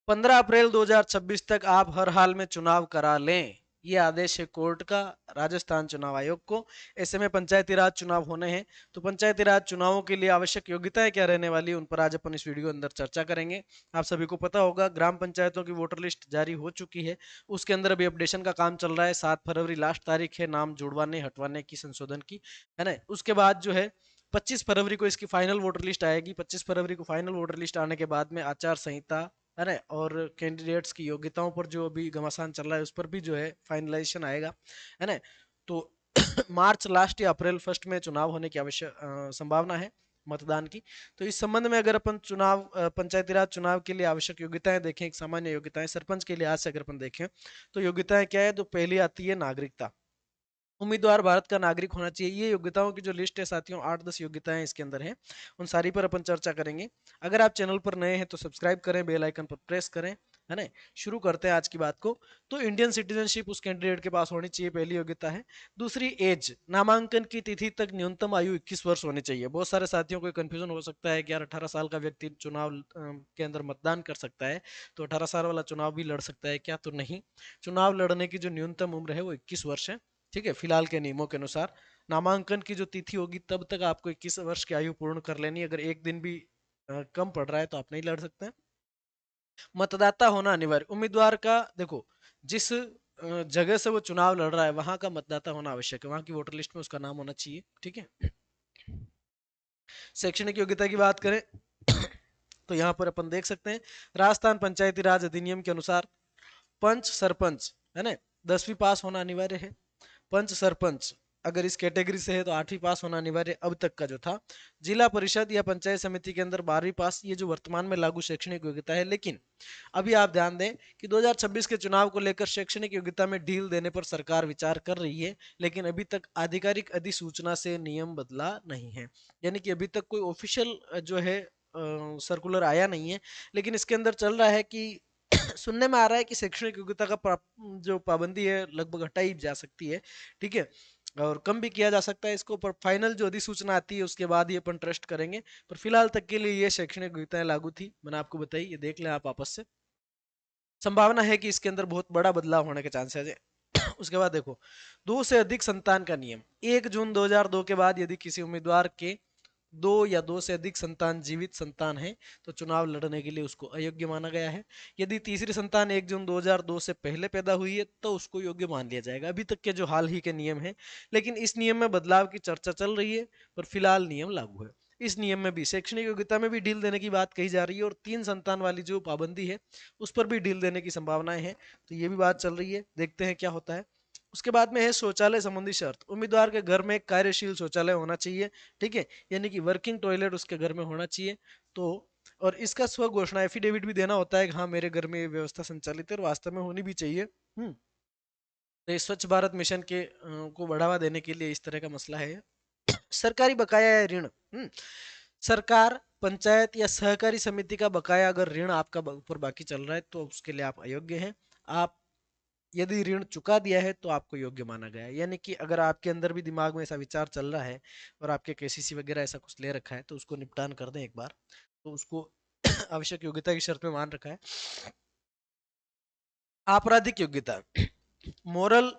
15 अप्रैल 2026 तक आप हर हाल में चुनाव करा लें, ये आदेश है कोर्ट का राजस्थान चुनाव आयोग को। ऐसे में पंचायती राज चुनाव होने हैं, तो पंचायती राज चुनावों के लिए आवश्यक योग्यताएं क्या रहने वाली है, उन पर आज अपन इस वीडियो अंदर चर्चा करेंगे। आप सभी को पता होगा ग्राम पंचायतों की वोटर लिस्ट जारी हो चुकी है, उसके अंदर अभी अपडेशन का काम चल रहा है। 7 फरवरी लास्ट तारीख है नाम जुड़वाने हटवाने की, संशोधन की, है ना। उसके बाद जो है 25 फरवरी को इसकी फाइनल वोटर लिस्ट आएगी। 25 फरवरी को फाइनल वोटर लिस्ट आने के बाद में आचार संहिता, है ना, और कैंडिडेट्स की योग्यताओं पर जो अभी घमासान चल रहा है उस पर भी जो है फाइनलाइजेशन आएगा, है ना। तो मार्च लास्ट या अप्रैल फर्स्ट में चुनाव होने की आवश्यक संभावना है मतदान की। तो इस संबंध में अगर अपन चुनाव पंचायती राज चुनाव के लिए आवश्यक योग्यताएं देखें, एक सामान्य योग्यताएं सरपंच के लिहाज से अगर अपन देखें तो योग्यताएं क्या है, तो पहली आती है नागरिकता। उम्मीदवार भारत का नागरिक होना चाहिए। ये योग्यताओं की जो लिस्ट है साथियों, 8-10 योग्यताएं इसके अंदर हैं, उन सारी पर अपन चर्चा करेंगे। अगर आप चैनल पर नए हैं तो सब्सक्राइब करें, बेल आइकन पर प्रेस करें, है ना। शुरू करते हैं आज की बात को। तो इंडियन सिटीजनशिप उस कैंडिडेट के पास होनी चाहिए, पहली योग्यता है। दूसरी, एज, नामांकन की तिथि तक न्यूनतम आयु 21 वर्ष होनी चाहिए। बहुत सारे साथियों को कंफ्यूजन हो सकता है कि यार 18 साल का व्यक्ति चुनाव के अंदर मतदान कर सकता है, तो 18 साल वाला चुनाव भी लड़ सकता है क्या? तो नहीं, चुनाव लड़ने की जो न्यूनतम उम्र है वो 21 वर्ष है, ठीक है, फिलहाल के नियमों के अनुसार। नामांकन की जो तिथि होगी तब तक आपको 21 वर्ष की आयु पूर्ण कर लेनी है। अगर एक दिन भी कम पड़ रहा है तो आप नहीं लड़ सकते हैं। मतदाता होना अनिवार्य, उम्मीदवार का देखो जिस जगह से वो चुनाव लड़ रहा है वहां का मतदाता होना आवश्यक है, वहां की वोटर लिस्ट में उसका नाम होना चाहिए, ठीक है। शैक्षणिक योग्यता की बात करें तो यहाँ पर अपन देख सकते हैं राजस्थान पंचायती राज अधिनियम के अनुसार पंच सरपंच, है ना, 10वीं पास होना अनिवार्य है। पंच सरपंच अगर इस कैटेगरी से है तो 8वीं पास होना अनिवार्य, अब तक का जो था। जिला परिषद या पंचायत समिति के अंदर 12वीं पास, ये जो वर्तमान में लागू शैक्षणिक योग्यता है। लेकिन अभी आप ध्यान दें कि 2026 के चुनाव को लेकर शैक्षणिक योग्यता में ढील देने पर सरकार विचार कर रही है, लेकिन अभी तक आधिकारिक अधिसूचना से नियम बदला नहीं है। यानी कि अभी तक कोई ऑफिशियल जो है सर्कुलर आया नहीं है, लेकिन इसके अंदर चल रहा है कि सुनने में आ रहा है कि शैक्षणिक योग्यता का जो पाबंदी है लगभग हटाई जा सकती है, ठीक है, और कम भी किया जा सकता है इसको। पर फाइनल जो अधिसूचना आती है उसके बाद ही अपन ट्रस्ट करेंगे। पर फिलहाल तक के लिए ये शैक्षणिक योग्यताएं लागू थी, मैंने आपको बताई, ये देख लें आप आपस से। संभावना है कि इसके अंदर बहुत बड़ा बदलाव होने के चांसेस है। उसके बाद देखो, 2 से अधिक संतान का नियम। 1 जून 2002 के बाद यदि किसी उम्मीदवार के 2 या 2 से अधिक संतान जीवित संतान है तो चुनाव लड़ने के लिए उसको अयोग्य माना गया है। यदि तीसरी संतान 1 जून 2002 से पहले पैदा हुई है तो उसको योग्य मान लिया जाएगा। अभी तक के जो हाल ही के नियम है, लेकिन इस नियम में बदलाव की चर्चा चल रही है, पर फिलहाल नियम लागू है। इस नियम में भी शैक्षणिक योग्यता में भी ढील देने की बात कही जा रही है, और 3 संतान वाली जो पाबंदी है उस पर भी ढील देने की संभावनाएं हैं। तो ये भी बात चल रही है, देखते हैं क्या होता है। उसके बाद में है शौचालय संबंधी शर्त। उम्मीदवार के घर में एक कार्यशील शौचालय होना चाहिए, ठीक है, यानी कि वर्किंग टॉयलेट उसके घर में होना चाहिए। तो और इसका स्व घोषणा एफिडेविट भी देना होता है कि हाँ मेरे घर में ये व्यवस्था संचालित है, और वास्तव में होनी भी चाहिए। तो ये स्वच्छ भारत मिशन के को बढ़ावा देने के लिए इस तरह का मसला है। सरकारी बकाया या ऋण, सरकार, पंचायत या सहकारी समिति का बकाया अगर ऋण आपका ऊपर बाकी चल रहा है तो उसके लिए आप अयोग्य हैं। आप यदि ऋण चुका दिया है तो आपको योग्य माना गया है। यानी कि अगर आपके अंदर भी दिमाग में ऐसा विचार चल रहा है और आपके केसीसी वगैरह ऐसा कुछ ले रखा है तो उसको निपटान कर दें एक बार, तो उसको आवश्यक योग्यता की शर्त में मान रखा है। आपराधिक योग्यता, मोरल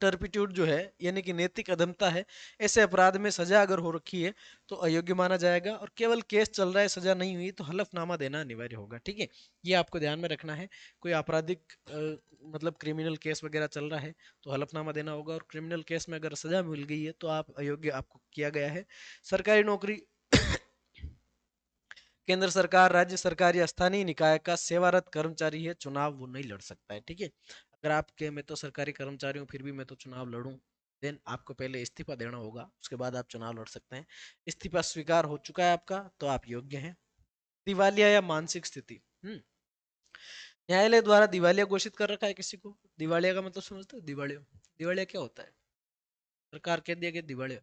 टर्पिट्यूड जो है यानी कि नैतिक अधमता है, ऐसे अपराध में सजा अगर हो रखी है तो अयोग्य माना जाएगा, और केवल केस चल रहा है सजा नहीं हुई तो हलफनामा देना अनिवार्य होगा, ठीक है। ये आपको ध्यान में रखना है। कोई आपराधिक मतलब क्रिमिनल केस वगैरह चल रहा है तो हलफनामा देना होगा, और क्रिमिनल केस में अगर सजा मिल गई है तो आप अयोग्य आपको किया गया है। सरकारी नौकरी, केंद्र सरकार, राज्य सरकार या स्थानीय निकाय का सेवारत कर्मचारी है, चुनाव वो नहीं लड़ सकता है, ठीक है। अगर आपके मैं तो सरकारी कर्मचारी हूँ फिर भी मैं तो चुनाव लड़ूं, देन आपको पहले इस्तीफा देना होगा, उसके बाद आप चुनाव लड़ सकते हैं। इस्तीफा स्वीकार हो चुका है आपका तो आप योग्य हैं। दिवालिया या मानसिक स्थिति, न्यायालय द्वारा दिवालिया घोषित कर रखा है किसी को। दिवालिया का मतलब समझते हो? दिवालिया, दिवालिया क्या होता है? सरकार कह दिया कि दिवालिया,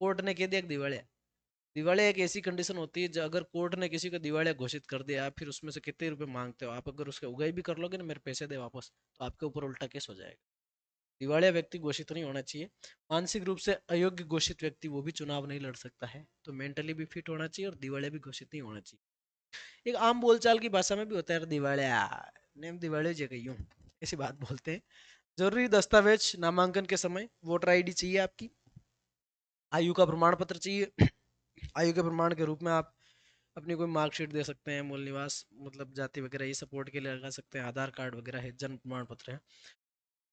कोर्ट ने कह दिया कि दिवालिया। दिवालिया एक ऐसी कंडीशन होती है जो अगर कोर्ट ने किसी को दिवालिया घोषित कर दिया, आप फिर उसमें से कितने रुपए मांगते हो, आप अगर उसके उगाई भी कर लोगे ना मेरे पैसे दे वापस, तो आपके ऊपर उल्टा केस हो जाएगा। दिवालिया व्यक्ति घोषित नहीं होना चाहिए। मानसिक रूप से अयोग्य घोषित व्यक्ति वो भी चुनाव नहीं लड़ सकता है, तो मेंटली भी फिट होना चाहिए और दिवालिया भी घोषित नहीं होना चाहिए। एक आम बोलचाल की भाषा में भी होता है दिवालिया, नेम दिवाली जगह ऐसी बात बोलते हैं। जरूरी दस्तावेज नामांकन के समय वोटर आईडी चाहिए आपकी, आयु का प्रमाण पत्र चाहिए। आयु के प्रमाण के रूप में आप अपनी कोई मार्कशीट दे सकते हैं, मूल निवास मतलब जाति वगैरह ये सपोर्ट के लिए लगा सकते हैं, आधार कार्ड वगैरह है, जन्म प्रमाण पत्र है,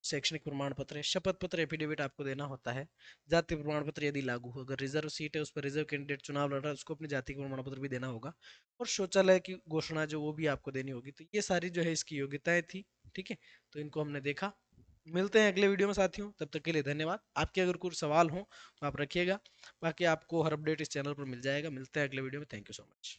शैक्षणिक प्रमाण पत्र है, शपथ पत्र एफिडेविट आपको देना होता है, जाति प्रमाण पत्र यदि लागू हो, अगर रिजर्व सीट है उस पर रिजर्व कैंडिडेट चुनाव लड़ रहा है उसको अपनी जाति का प्रमाण पत्र भी देना होगा, और शौचालय की घोषणा जो वो भी आपको देनी होगी। तो ये सारी जो है इसकी योग्यताएं थी। ठीक है, तो इनको हमने देखा। मिलते हैं अगले वीडियो में साथियों, तब तक के लिए धन्यवाद। आपके अगर कुछ सवाल हो तो आप रखिएगा, बाकी आपको हर अपडेट इस चैनल पर मिल जाएगा। मिलते हैं अगले वीडियो में, थैंक यू सो मच।